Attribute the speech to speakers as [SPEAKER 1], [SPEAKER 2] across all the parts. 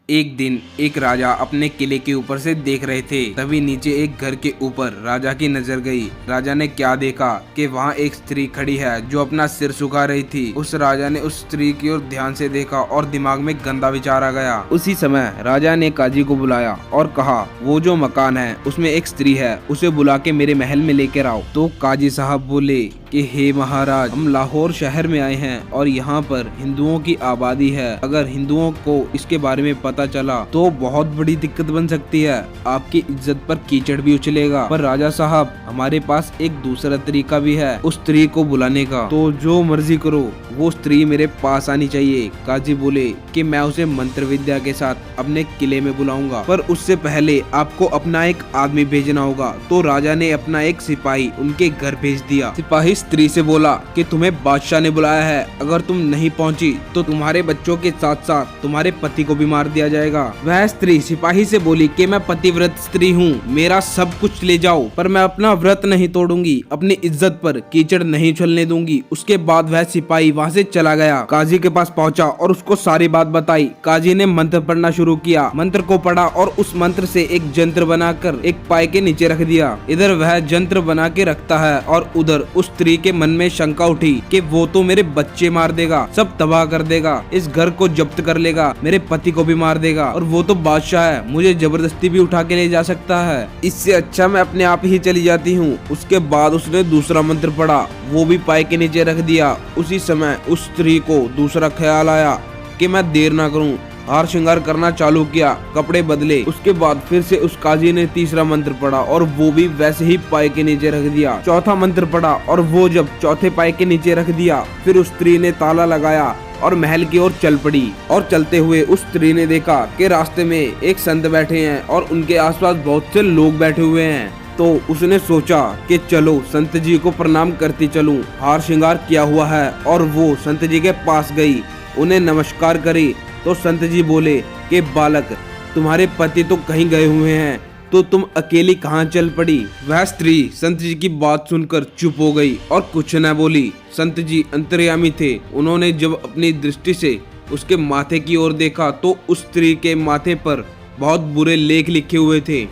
[SPEAKER 1] एक दिन एक राजा अपने किले के ऊपर से देख रहे थे। तभी नीचे एक घर के ऊपर राजा की नजर गई। राजा ने क्या देखा कि वहाँ एक स्त्री खड़ी है जो अपना सिर झुका रही थी। उस राजा ने उस स्त्री की ओर ध्यान से देखा और दिमाग में गंदा विचार आ गया। उसी समय राजा ने काजी को बुलाया और कहा, वो जो मकान है उसमें एक स्त्री है, उसे बुला के मेरे महल में लेकर आओ। तो काजी साहब बोले कि हे महाराज, हम लाहौर शहर में आए हैं और यहाँ पर हिंदुओं की आबादी है। अगर हिंदुओं को इसके बारे में पता चला तो बहुत बड़ी दिक्कत बन सकती है। आपकी इज्जत पर कीचड़ भी उछलेगा। पर राजा साहब, हमारे पास एक दूसरा तरीका भी है उस स्त्री को बुलाने का। तो जो मर्जी करो, वो स्त्री मेरे पास आनी चाहिए। काजी बोले कि मैं उसे मंत्र विद्या के साथ अपने किले में बुलाऊंगा, पर उससे पहले आपको अपना एक आदमी भेजना होगा। तो राजा ने अपना एक सिपाही उनके घर भेज दिया। सिपाही स्त्री से बोला कि तुम्हें बादशाह ने बुलाया है, अगर तुम नहीं पहुंची तो तुम्हारे बच्चों के साथ साथ तुम्हारे पति को भी मार दिया जाएगा। वह स्त्री सिपाही से बोली कि मैं पतिव्रत स्त्री हूँ, मेरा सब कुछ ले जाओ, पर मैं अपना व्रत नहीं तोड़ूंगी, अपनी इज्जत पर कीचड़ नहीं उछलने दूंगी। उसके बाद वह सिपाही वहाँ से चला गया। काजी के पास पहुँचा और उसको सारी बात बताई। काजी ने मंत्र पढ़ना शुरू किया। मंत्र को पढ़ा और उस मंत्र से एक जंत्र बनाकर एक पाए के नीचे रख दिया। इधर वह जंत्र बना के रखता है और उधर उस स्त्री के मन में शंका उठी कि वो तो मेरे बच्चे मार देगा, सब तबाह कर देगा, इस घर को जब्त कर लेगा, मेरे पति को भी मार देगा, और वो तो बादशाह है, मुझे जबरदस्ती भी उठा के ले जा सकता है। इससे अच्छा मैं अपने आप ही चली जाती हूँ। उसके बाद उसने दूसरा मंत्र पढ़ा, वो भी पाए के नीचे रख दिया। उसी समय उस स्त्री को दूसरा ख्याल आया कि मैं देर ना करूं। हार श्रृंगार करना चालू किया, कपड़े बदले। उसके बाद फिर से उस काजी ने तीसरा मंत्र पढ़ा और वो भी वैसे ही पाए के नीचे रख दिया। चौथा मंत्र पढ़ा और वो जब चौथे पाए के नीचे रख दिया, फिर उस स्त्री ने ताला लगाया और महल की ओर चल पड़ी। और चलते हुए उस स्त्री ने देखा कि रास्ते में एक संत बैठे हैं और उनके आसपास बहुत से लोग बैठे हुए हैं। तो उसने सोचा कि चलो संत जी को प्रणाम करती चलूं। हार श्रृंगार किया हुआ है और वो संत जी के पास गई, उन्हें नमस्कार करी। तो संत जी बोले कि बालक, तुम्हारे पति तो कहीं गए हुए हैं, तो तुम अकेली कहाँ चल पड़ी। वह स्त्री संत जी की बात सुनकर चुप हो गई और कुछ न बोली। संत जी अंतर्यामी थे। उन्होंने जब अपनी दृष्टि से उसके माथे की ओर देखा तो उस स्त्री के माथे पर बहुत बुरे लेख लिखे हुए थे।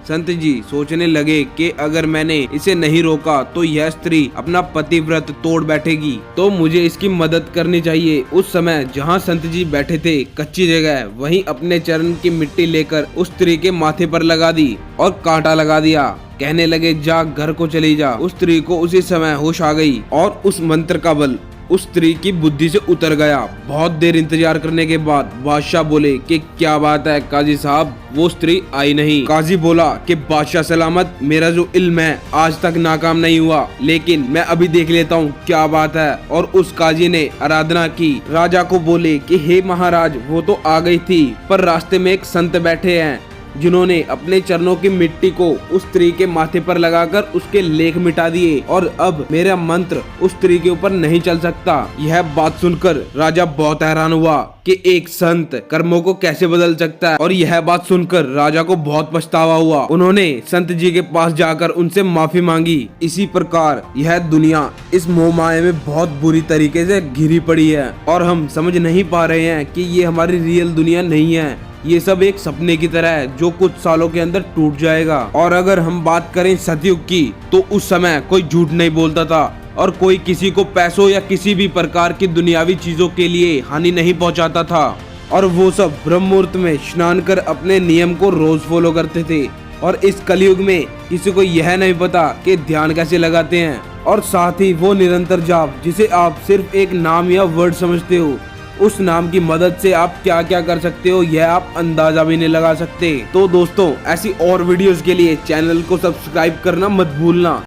[SPEAKER 1] संत जी सोचने लगे कि अगर मैंने इसे नहीं रोका तो यह स्त्री अपना पतिव्रत तोड़ बैठेगी, तो मुझे इसकी मदद करनी चाहिए। उस समय जहाँ संत जी बैठे थे, कच्ची जगह, वहीं अपने चरण की मिट्टी लेकर उस स्त्री के माथे पर लगा दी और कांटा लगा दिया। कहने लगे, जा घर को चली जा। उस स्त्री को उसी समय होश आ गई और उस मंत्र का बल उस स्त्री की बुद्धि से उतर गया। बहुत देर इंतजार करने के बाद बादशाह बोले कि क्या बात है काजी साहब, वो स्त्री आई नहीं। काजी बोला कि बादशाह सलामत, मेरा जो इल्म है आज तक नाकाम नहीं हुआ, लेकिन मैं अभी देख लेता हूँ क्या बात है। और उस काजी ने आराधना की। राजा को बोले कि हे महाराज, वो तो आ गई थी, पर रास्ते में एक संत बैठे हैं जिन्होंने अपने चरणों की मिट्टी को उस स्त्री के माथे पर लगाकर उसके लेख मिटा दिए और अब मेरा मंत्र उस स्त्री के ऊपर नहीं चल सकता। यह बात सुनकर राजा बहुत हैरान हुआ कि एक संत कर्मों को कैसे बदल सकता है, और यह बात सुनकर राजा को बहुत पछतावा हुआ। उन्होंने संत जी के पास जाकर उनसे माफी मांगी। इसी प्रकार यह दुनिया इस मोह माया में बहुत बुरी तरीके से घिरी पड़ी है और हम समझ नहीं पा रहे हैं कि ये हमारी रियल दुनिया नहीं है। ये सब एक सपने की तरह है जो कुछ सालों के अंदर टूट जाएगा। और अगर हम बात करें सतयुग की, तो उस समय कोई झूठ नहीं बोलता था और कोई किसी को पैसों या किसी भी प्रकार की दुनियावी चीजों के लिए हानि नहीं पहुंचाता था, और वो सब ब्रह्म मुहूर्त में स्नान कर अपने नियम को रोज फॉलो करते थे। और इस कलयुग में किसी को यह नहीं पता कि ध्यान कैसे लगाते हैं, और साथ ही वो निरंतर जाप जिसे आप सिर्फ एक नाम या वर्ड समझते हो, उस नाम की मदद से आप क्या क्या कर सकते हो यह आप अंदाजा भी नहीं लगा सकते। तो दोस्तों, ऐसी और वीडियोस के लिए चैनल को सब्सक्राइब करना मत भूलना।